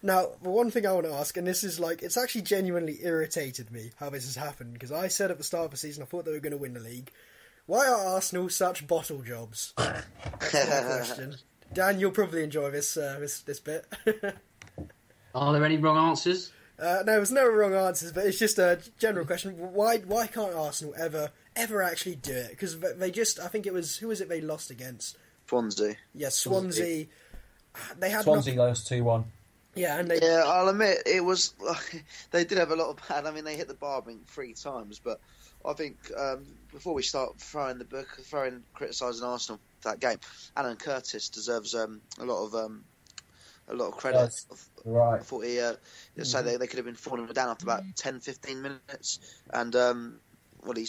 Now, the one thing I want to ask, and this is like, it's actually genuinely irritated me how this has happened, because I said at the start of the season I thought they were going to win the league. Why are Arsenal such bottle jobs? That's my question. Dan, you'll probably enjoy this bit. Are there any wrong answers? No, there's no wrong answers, but it's just a general question. Why can't Arsenal ever actually do it? Because they just, I think it was, who was it they lost against? Swansea. Yeah, Swansea. They had Swansea lost 2-1. Yeah, I'll admit it was. They did have a lot of bad. I mean, they hit the bar, I think, 3 times. But I think before we start throwing criticising Arsenal for that game, Alan Curtis deserves a lot of credit. Yes, right. I thought so they could have been falling down after about 10-15 minutes, and what he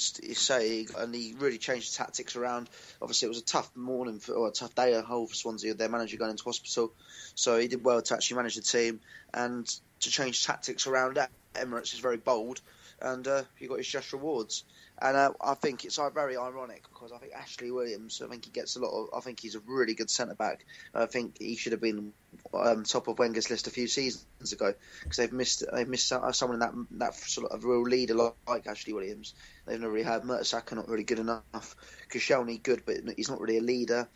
really changed the tactics around. Obviously, it was a tough morning or a tough day for Swansea. Their manager going into hospital, so he did well to actually manage the team and to change tactics around at Emirates is very bold, and he got his just rewards. And I think it's very ironic because I think Ashley Williams, I think he gets a lot of. I think he's a really good centre back. I think he should have been top of Wenger's list a few seasons ago because they've missed someone in that sort of real leader like Ashley Williams. They've not really had Mertesacker, not really good enough. Koscielny good, but he's not really a leader.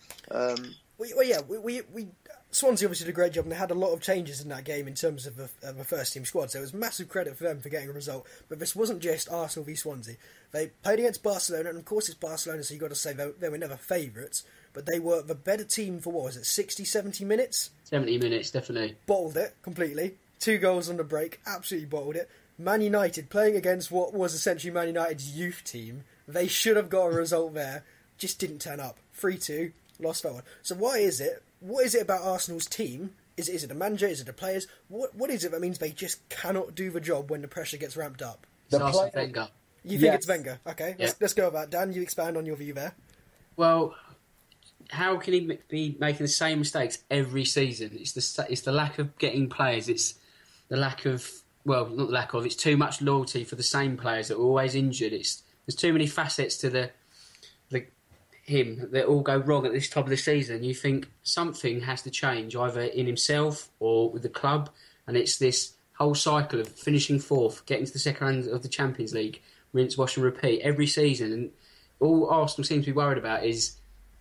Swansea obviously did a great job, and they had a lot of changes in that game in terms of the first team squad, so it was massive credit for them for getting a result. But this wasn't just Arsenal v Swansea. They played against Barcelona, and of course it's Barcelona, so you've got to say they were never favourites, but they were the better team for, what was it, 60, 70 minutes? 70 minutes, definitely. Bottled it completely. 2 goals on the break, absolutely bottled it. Man United, playing against what was essentially Man United's youth team, they should have got a result there, just didn't turn up. 3-2, lost that one. So why is it? What is it about Arsenal's team? Is it the manager? Is it the players? What is it that means they just cannot do the job when the pressure gets ramped up? It's Arsene Wenger. You think it's Wenger? Okay, let's go with that. Dan, you expand on your view there. Well, how can he be making the same mistakes every season? It's the lack of getting players. It's the lack of, well, not the lack of, it's too much loyalty for the same players that are always injured. There's too many facets to him that all go wrong at this time of the season. You think something has to change either in himself or with the club, and it's this whole cycle of finishing 4th, getting to the second round of the Champions League, rinse, wash and repeat every season, and all Arsenal seem to be worried about is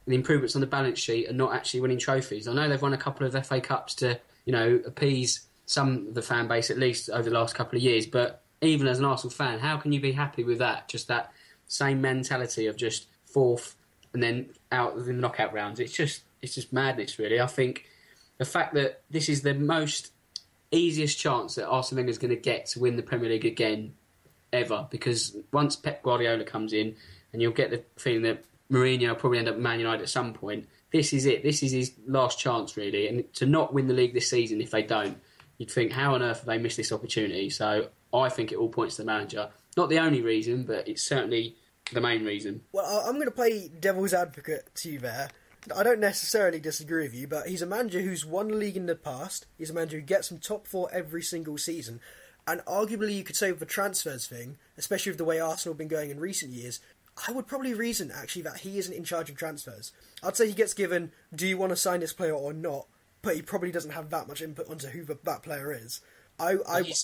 the improvements on the balance sheet and not actually winning trophies. I know they've won a couple of FA Cups to, appease some of the fan base at least over the last couple of years, but even as an Arsenal fan, how can you be happy with that? Just that same mentality of just 4th and then out in the knockout rounds. It's just madness, really. I think the fact that this is the most easiest chance that Arsene Wenger is going to get to win the Premier League again ever, because once Pep Guardiola comes in, and you'll get the feeling that Mourinho will probably end up at Man United at some point, this is it. This is his last chance, really. And to not win the league this season, if they don't, you'd think, how on earth have they missed this opportunity? So I think it all points to the manager. Not the only reason, but it's certainly the main reason. Well, I'm going to play devil's advocate to you there. I don't necessarily disagree with you, but he's a manager who's won the league in the past. He's a manager who gets from top 4 every single season. And arguably you could say with the transfers thing, especially with the way Arsenal have been going in recent years, I would probably reason actually that he isn't in charge of transfers. I'd say he gets given, do you want to sign this player or not? But he probably doesn't have that much input onto who that player is. I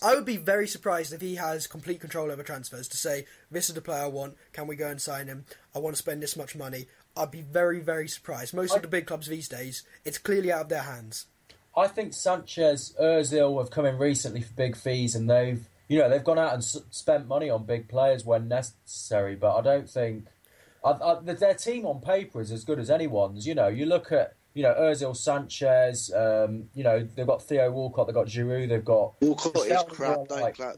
would be very surprised if he has complete control over transfers to say, this is the player I want, can we go and sign him? I want to spend this much money. I'd be very, very surprised. Most of the big clubs these days, it's clearly out of their hands. I think Sanchez, Ozil have come in recently for big fees, and they've gone out and spent money on big players when necessary, but I don't think... their team on paper is as good as anyone's. You look at Ozil, Sanchez, they've got Theo Walcott, they've got Giroud, they've got... Walcott is crap.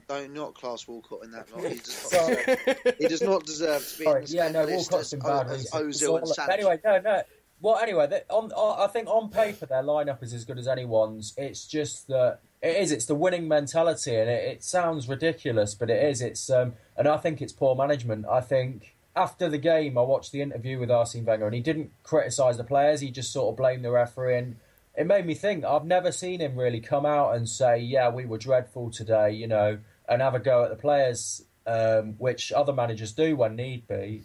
Don't not class Walcott in that lot. He does not deserve to be in the same list Walcott's as been bad Ozil and Sanchez. Anyway, no. Well, anyway, I think on paper their lineup is as good as anyone's. It's just that it's the winning mentality, and it sounds ridiculous, but it is. And I think it's poor management. I think after the game, I watched the interview with Arsene Wenger, and he didn't criticise the players. He just sort of blamed the referee, and it made me think. I've never seen him really come out and say, "Yeah, we were dreadful today," and have a go at the players, which other managers do when need be.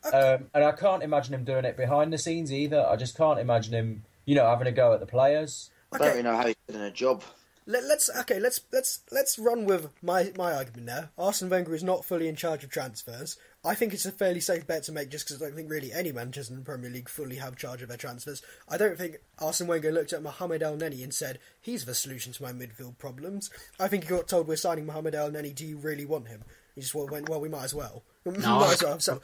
And I can't imagine him doing it behind the scenes either. I just can't imagine him, having a go at the players. I don't really know how he's doing a job. Let's run with my argument there. Arsene Wenger is not fully in charge of transfers. I think it's a fairly safe bet to make just because I don't think really any managers in the Premier League fully have charge of their transfers. I don't think Arsene Wenger looked at Mohamed El Neni and said, he's the solution to my midfield problems. I think he got told, we're signing Mohamed El Neni, do you really want him? He just went, well, we might as well. No,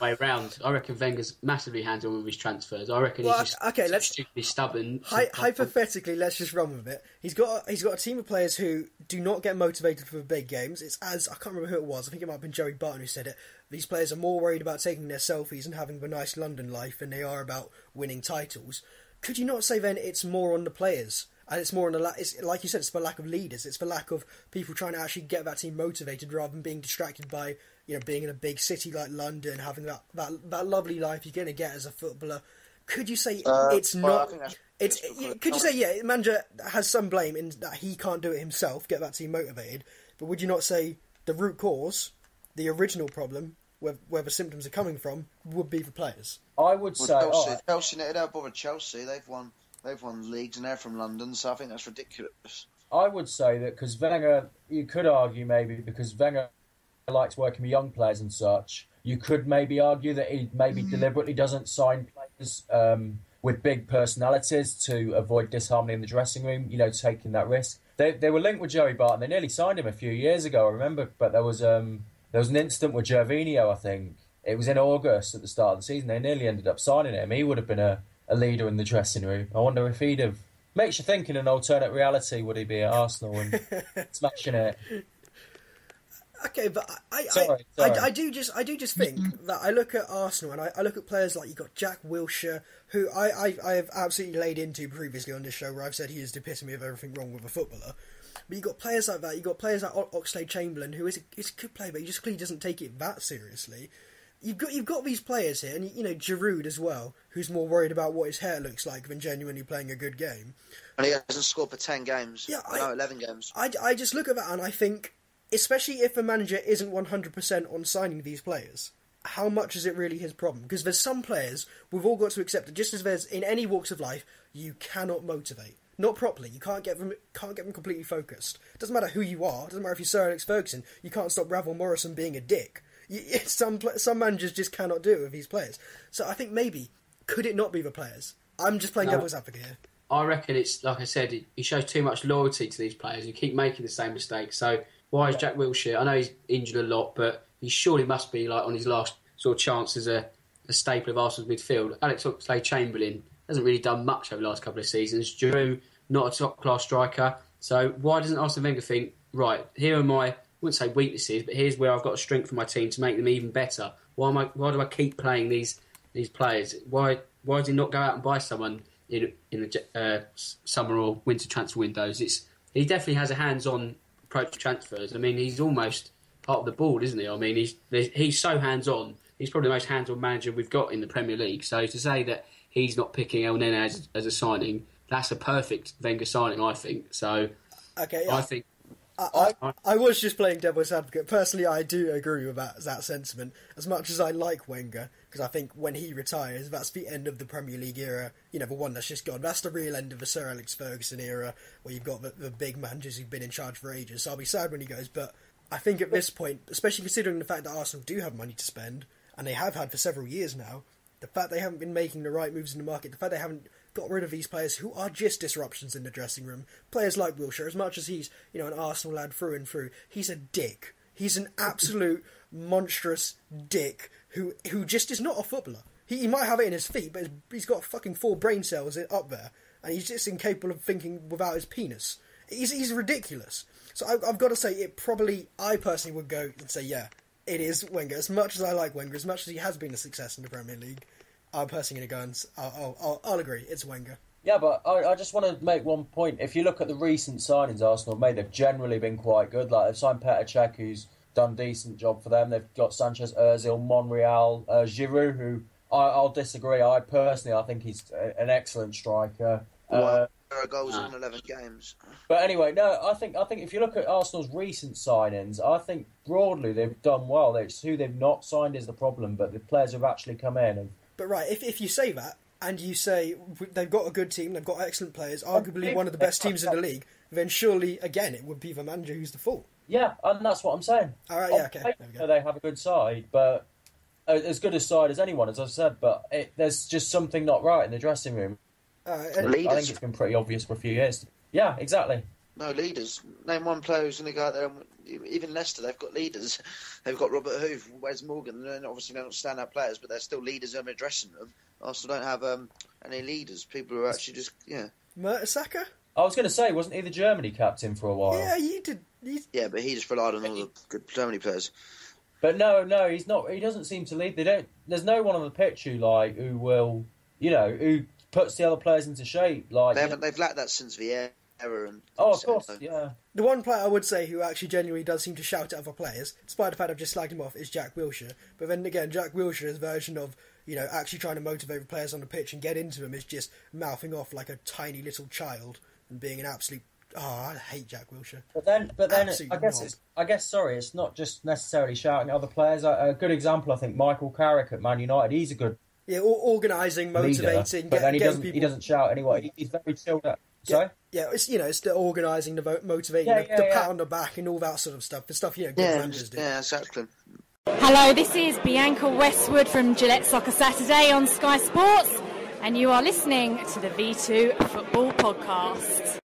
way round. I reckon Wenger's massively hands-on with his transfers. I reckon he's just stupidly stubborn. Hypothetically, let's just run with it. He's got a team of players who do not get motivated for big games. It's I can't remember who it was. I think it might have been Joey Barton who said it. These players are more worried about taking their selfies and having a nice London life than they are about winning titles. Could you not say then it's more on the players? And it's more on it's like you said, it's for lack of leaders. It's for lack of people trying to actually get that team motivated rather than being distracted by, being in a big city like London, having that lovely life you're going to get as a footballer. Could you say it's not? Could you say manager has some blame in that he can't do it himself, get that team motivated? But would you not say the root cause, the original problem, where the symptoms are coming from, would be the players? I would say Chelsea. They don't bother Chelsea. They've won leagues and they're from London, so I think that's ridiculous. I would say that because Wenger, you could argue maybe because Wenger likes working with young players and such, you could maybe argue that he maybe deliberately doesn't sign players with big personalities to avoid disharmony in the dressing room, taking that risk. They were linked with Joey Barton. They nearly signed him a few years ago, I remember, but there was an incident with Gervinho, I think. It was in August at the start of the season. They nearly ended up signing him. He would have been a leader in the dressing room. I wonder if he'd have... Makes you think in an alternate reality, would he be at Arsenal and smashing it? Okay, but I do just think that I look at Arsenal and I look at players like you got Jack Wilshere, who I have absolutely laid into previously on this show, where I've said he is the epitome of everything wrong with a footballer. But you got players like that. You got players like Oxlade-Chamberlain, who is a good player, but he just clearly doesn't take it that seriously. You've got these players here, and Giroud as well, who's more worried about what his hair looks like than genuinely playing a good game. And he hasn't scored for 10 games. Yeah, 11 games. I just look at that and I think, especially if a manager isn't 100% on signing these players, how much is it really his problem? Because there's some players we've all got to accept that just as there's in any walks of life, you cannot motivate. Not properly. You can't get them completely focused. It doesn't matter who you are. It doesn't matter if you're Sir Alex Ferguson. You can't stop Ravel Morrison being a dick. Some managers just cannot do it with these players. So I think maybe, could it not be the players? I'm just playing devil's advocate here. I reckon it's, like I said, he shows too much loyalty to these players who keep making the same mistakes. So why is Jack Wilshere, I know he's injured a lot, but he surely must be on his last sort of chance as a staple of Arsenal's midfield. Alex Oxlade-Chamberlain hasn't really done much over the last couple of seasons. Giroud, not a top-class striker. So why doesn't Arsene Wenger think, right, here are my... I wouldn't say weaknesses, but here's where I've got a strength for my team to make them even better. Why do I keep playing these players? Why does he not go out and buy someone in the summer or winter transfer windows? He definitely has a hands-on approach to transfers. I mean, he's almost part of the board, isn't he? I mean, he's so hands-on. He's probably the most hands-on manager we've got in the Premier League. So to say that he's not picking El Nene as a signing, that's a perfect Wenger signing, I think. So okay, yeah. I think. I was just playing devil's advocate. Personally, I do agree with that sentiment. As much as I like Wenger, because I think when he retires, that's the end of the Premier League era. The one that's just gone. That's the real end of the Sir Alex Ferguson era, where you've got the big managers who've been in charge for ages. So I'll be sad when he goes. But I think at this point, especially considering the fact that Arsenal do have money to spend, and they have had for several years now, the fact they haven't been making the right moves in the market, the fact they haven't got rid of these players who are just disruptions in the dressing room. Players like Wilshere, as much as he's an Arsenal lad through and through, he's a dick. He's an absolute monstrous dick who just is not a footballer. He might have it in his feet, but he's got fucking 4 brain cells up there, and he's just incapable of thinking without his penis. He's ridiculous. So I've got to say, I personally would go and say, yeah, it is Wenger. As much as I like Wenger, as much as he has been a success in the Premier League, I'm personally going to go and I'll agree. It's Wenger. Yeah, but I just want to make one point. If you look at the recent signings Arsenal made, they've generally been quite good. Like they've signed Petr Cech, who's done a decent job for them. They've got Sanchez, Ozil, Monreal, Giroud, who I'll disagree. I think he's an excellent striker. Goals in 11 games. But anyway, no, I think if you look at Arsenal's recent signings, I think broadly they've done well. It's who they've not signed is the problem, but the players have actually come in and. But right, if you say that, and you say they've got a good team, they've got excellent players, arguably one of the best teams in the league, then surely, again, it would be the manager who's the fault. Yeah, and that's what I'm saying. All right, yeah, okay. There we go. They have a good side, but as good a side as anyone, as I've said, but there's just something not right in the dressing room. Leaders. I think it's been pretty obvious for a few years. Yeah, exactly. No, leaders. Name one player who's going to go out there. Even Leicester, they've got leaders. They've got Robert Hoover, Wes Morgan. And obviously, they're not stand-up players, but they're still leaders in their dressing room. Arsenal don't have any leaders. People who are actually just, Mertesacker? I was going to say, wasn't he the Germany captain for a while? Yeah, you did. Yeah, but he just relied on all the good Germany players. But no, he's not. He doesn't seem to lead. There's no one on the pitch who will, who puts the other players into shape. They've lacked that since the era. And of course, yeah. The one player I would say who actually genuinely does seem to shout at other players, despite the fact I've just slagged him off, is Jack Wilshere. But then again, Jack Wilshere's version of actually trying to motivate the players on the pitch and get into them is just mouthing off like a tiny little child and being an absolute. Oh, I hate Jack Wilshere. But then, I guess, it's not just necessarily shouting at other players. A good example, I think, Michael Carrick at Man United. He's a good organising, motivating, leader, but then people. He doesn't shout anyway. He's very chilled out. Sorry? Yeah, it's the organising, the motivating, the pat on the back, and all that sort of stuff. The stuff good managers do. Yeah, exactly. Hello, this is Bianca Westwood from Gillette Soccer Saturday on Sky Sports, and you are listening to the V2 Football Podcast.